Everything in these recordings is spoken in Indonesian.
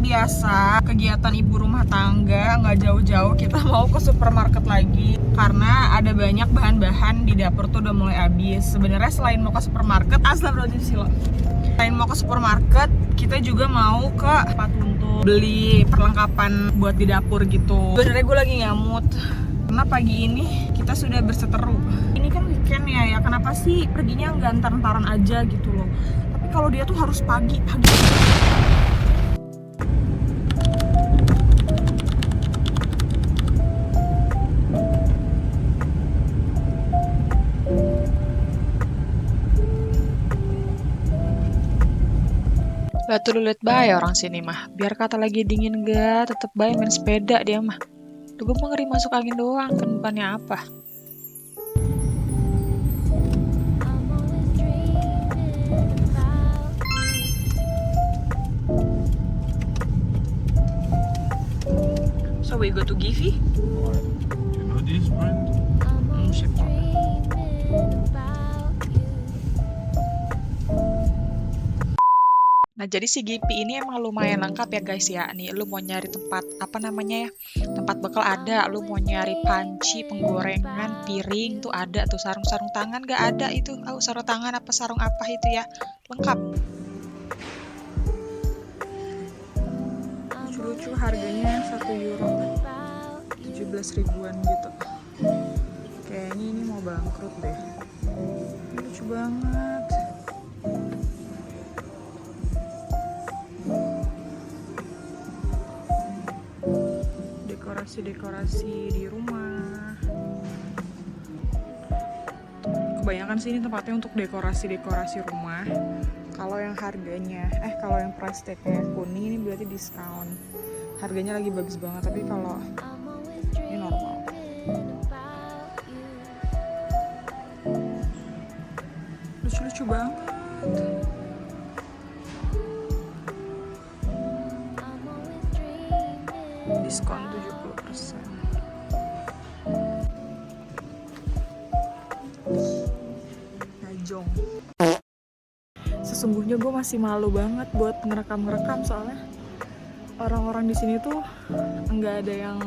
biasa kegiatan ibu rumah tangga, nggak jauh-jauh kita mau ke supermarket lagi karena ada banyak bahan-bahan di dapur tuh udah mulai habis. Sebenarnya selain mau ke supermarket, selain mau ke supermarket, kita juga mau ke tempat untuk beli perlengkapan buat di dapur gitu. Sebenarnya gue lagi ngamut karena pagi ini kita sudah berseteru. Ini kan weekend ya, kenapa sih perginya nggak antar-antaran aja gitu loh. Tapi kalau dia tuh harus pagi. Lah tuh lu liat bae orang sini mah. Biar kata lagi dingin gak, tetep bae main sepeda dia mah. Duh gue mau ngeri masuk angin doang, kan bukannya apa. So we go to Givi? Do you know this brand? Siapa? Nah jadi si Gipi ini emang lumayan lengkap ya guys ya. Nih lu mau nyari tempat apa namanya ya, tempat bekal ada. Lu mau nyari panci, penggorengan, piring tuh ada tuh. Sarung-sarung tangan gak ada itu. Sarung tangan apa sarung apa itu ya, lengkap. Lucu-lucu harganya 1 euro 17 ribuan gitu. Kayaknya ini mau bangkrut deh. Lucu banget. Dekorasi di rumah. Kebanyakan sih ini tempatnya untuk dekorasi rumah. Kalau yang harganya, kalau yang price tag-nya kuning ini berarti diskon. Harganya lagi bagus banget, tapi kalau ini normal. Lucu-lucu banget. Diskon 70%. Najong. Sesungguhnya gue masih malu banget buat ngerekam soalnya orang-orang di sini tuh nggak ada yang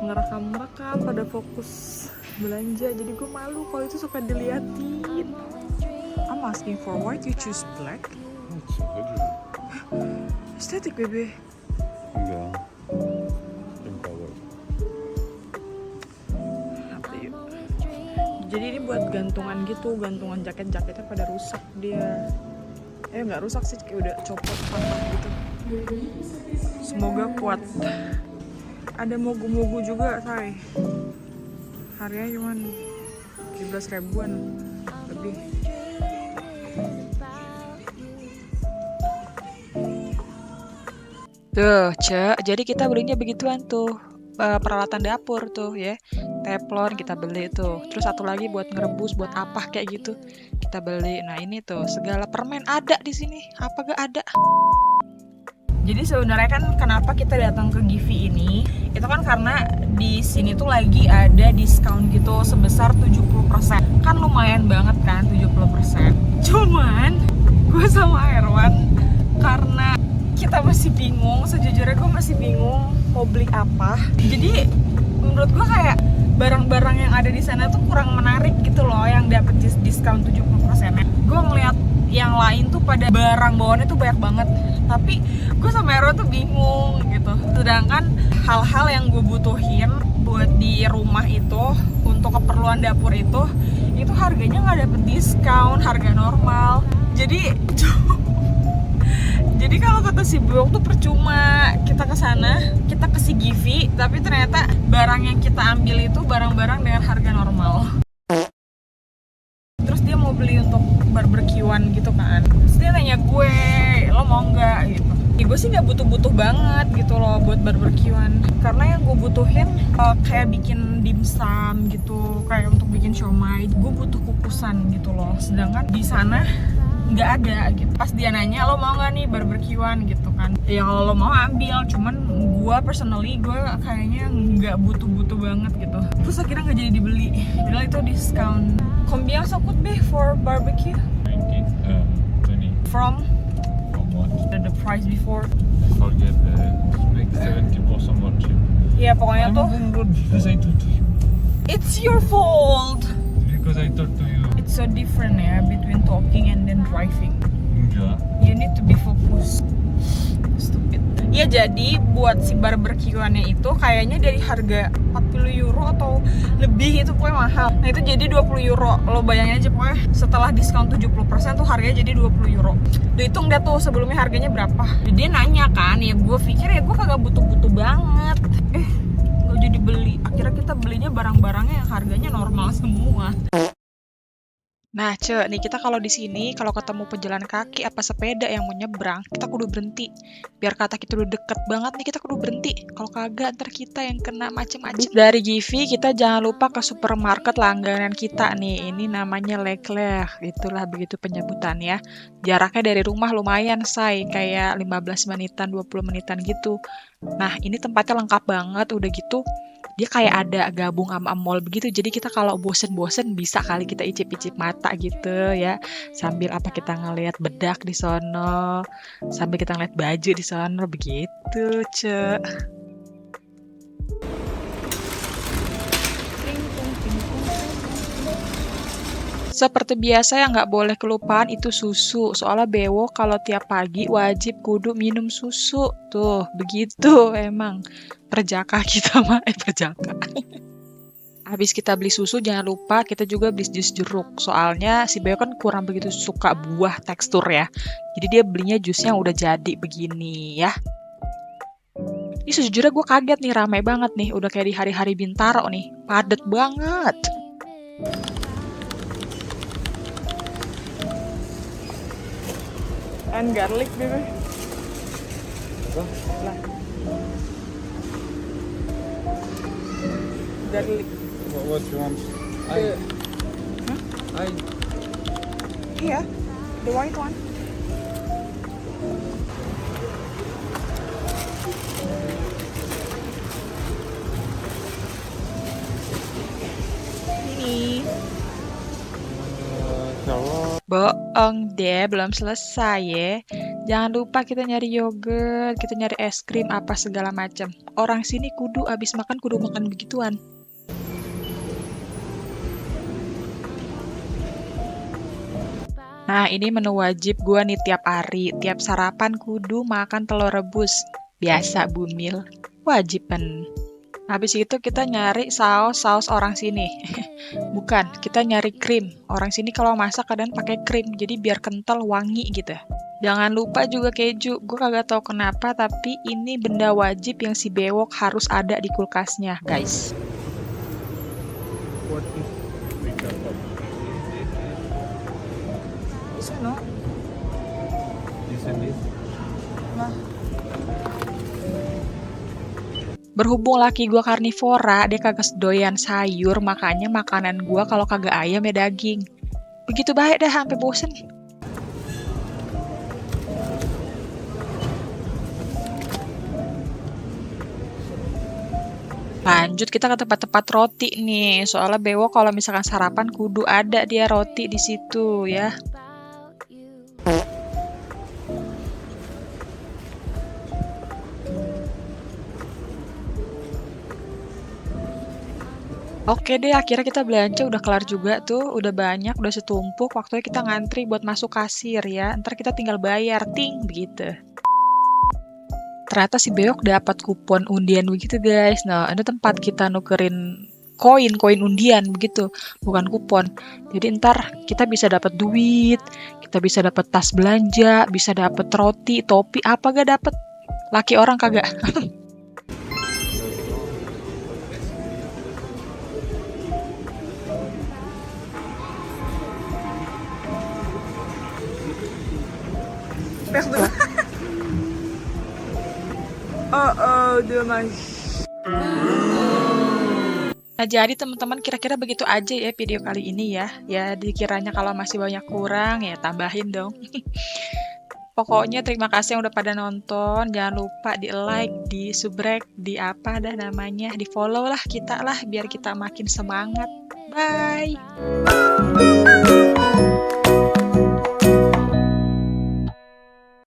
ngerekam pada fokus belanja, jadi gue malu kalau itu suka diliatin. I'm asking for why you choose black? It's 100. Estetik bebe. Enggak. Yang color. Jadi ini buat gantungan gitu, gantungan jaket-jaketnya pada rusak dia. Nggak rusak sih, kayak udah copot patah gitu. Semoga kuat. Ada mogu-mogu juga, say. Harganya cuman 17 ribuan lebih. Tuh, Cek, jadi kita belinya begituan tuh. Peralatan dapur tuh ya. Teflon kita beli tuh. Terus satu lagi buat ngerebus, buat apa kayak gitu. Kita beli. Nah, ini tuh segala permen ada di sini. Apa gak ada? Jadi sebenarnya kan kenapa kita datang ke Givi ini? Itu kan karena di sini tuh lagi ada diskon gitu sebesar 70%. Kan lumayan banget kan 70%. Cuman gue sama Erwan karena kita masih bingung, sejujurnya gue masih bingung mau beli apa. Jadi menurut gue kayak barang-barang yang ada di sana tuh kurang menarik gitu loh, yang dapet diskon 70%-nya. Gue ngeliat yang lain tuh pada barang bawaannya tuh banyak banget, tapi gue sama Erwan tuh bingung gitu. Sedangkan hal-hal yang gue butuhin buat di rumah itu, untuk keperluan dapur itu harganya nggak dapet diskon, harga normal. Jadi kalau kata si Buok tuh percuma kita ke sana, kita ke si Givi, tapi ternyata barang yang kita ambil itu barang-barang dengan harga normal. Terus dia mau beli untuk barbekyuan gitu kan. Terus dia nanya gue, lo mau nggak gitu. Ya gue sih nggak butuh-butuh banget gitu loh buat barbekyuan. Karena yang gue butuhin kayak bikin dimsum gitu, kayak untuk bikin siomay. Gue butuh kukusan gitu loh. Sedangkan di sana nggak ada gitu. Pas dia nanya, lo mau nggak nih barbekyuan gitu kan, ya kalau lo mau ambil, cuman gue personally kayaknya nggak butuh banget gitu. Terus akhirnya nggak jadi dibeli, padahal itu diskon. Combien ça coûte be for barbecue? 20. From How much? the price before. forget make 70% more cheap. Ya pokoknya I'm tuh on road because I told you. it's your fault. Because I told to you. It's so different ya between talking and then driving. Enggak. You need to be focused. Stupid. Ya jadi buat si barbeque-annya itu kayaknya dari harga 40 euro atau lebih itu pokoknya mahal. Nah itu jadi 20 euro. Lo bayangin aja pokoknya setelah diskon 70% tuh harganya jadi 20 euro. Udah hitung deh tuh sebelumnya harganya berapa. Jadi dia nanya kan, ya gue pikir ya gue kagak butuh-butuh banget. Gak jadi beli. Akhirnya kita belinya barang-barangnya yang harganya normal semua. Nah, nih kita kalau di sini kalau ketemu pejalan kaki apa sepeda yang mau nyebrang, kita kudu berhenti. Biar kata kita udah deket banget nih, kita kudu berhenti. Kalau kagak ntar kita yang kena macem-macem. Dari Givi kita jangan lupa ke supermarket langganan kita nih. Ini namanya Leclerc, itulah begitu penyebutannya. Jaraknya dari rumah lumayan say, kayak 15 menitan, 20 menitan gitu. Nah, ini tempatnya lengkap banget, udah gitu dia kayak ada gabung sama mall begitu, jadi kita kalau bosen-bosen bisa kali kita icip-icip mata gitu ya, sambil apa kita ngelihat bedak di sono, sambil kita ngeliat baju di sono begitu, Cek. Seperti biasa yang nggak boleh kelupaan itu susu. Soalnya Bewo kalau tiap pagi wajib kudu minum susu. Tuh, begitu emang. Perjaka kita mah, perjaka. Habis kita beli susu jangan lupa kita juga beli jus jeruk. Soalnya si Bewo kan kurang begitu suka buah tekstur ya. Jadi dia belinya jusnya yang udah jadi begini ya. Ini sejujurnya gue kaget nih, ramai banget nih. Udah kayak di hari-hari Bintaro nih. Padet banget. And garlic, baby. Apa? Lah. Garlic. What you want? I. Iya, the white one. Ini. Carrot. Boong deh, belum selesai ya. Jangan lupa kita nyari yogurt, kita nyari es krim, apa segala macam. Orang sini kudu abis makan kudu makan begituan. Nah, ini menu wajib gua nih tiap hari. Tiap sarapan kudu makan telur rebus. Biasa bumil. Wajib kan. Habis itu kita nyari saus orang sini. Bukan, kita nyari krim. Orang sini kalau masak kadang pakai krim, jadi biar kental wangi gitu. Jangan lupa juga keju. Gue kagak tahu kenapa, tapi ini benda wajib yang si bewok harus ada di kulkasnya, guys. What is Rica Pop? Bisa no? This and this? Nah. Berhubung laki gue karnivora, dia kagak doyan sayur, makanya makanan gue kalau kagak ayam ya daging. Begitu baik dah, sampai bosen. Lanjut kita ke tempat-tempat roti nih. Soalnya Bewo kalau misalkan sarapan kudu ada dia roti di situ ya. Oke deh, akhirnya kita belanja udah kelar juga tuh, udah banyak, udah setumpuk. Waktunya kita ngantri buat masuk kasir ya. Ntar kita tinggal bayar, ting, begitu. Ternyata si Beok dapat kupon undian begitu guys. Nah, ini tempat kita nukerin koin undian begitu, bukan kupon. Jadi ntar kita bisa dapat duit, kita bisa dapat tas belanja, bisa dapat roti, topi, apa gak dapat. Laki orang kagak. Nah, jadi teman-teman kira-kira begitu aja ya video kali ini ya. Ya dikiranya kalau masih banyak kurang ya tambahin dong. Pokoknya terima kasih yang udah pada nonton. Jangan lupa di like, di subrek, di apa dah namanya, di follow lah kita lah biar kita makin semangat. Bye.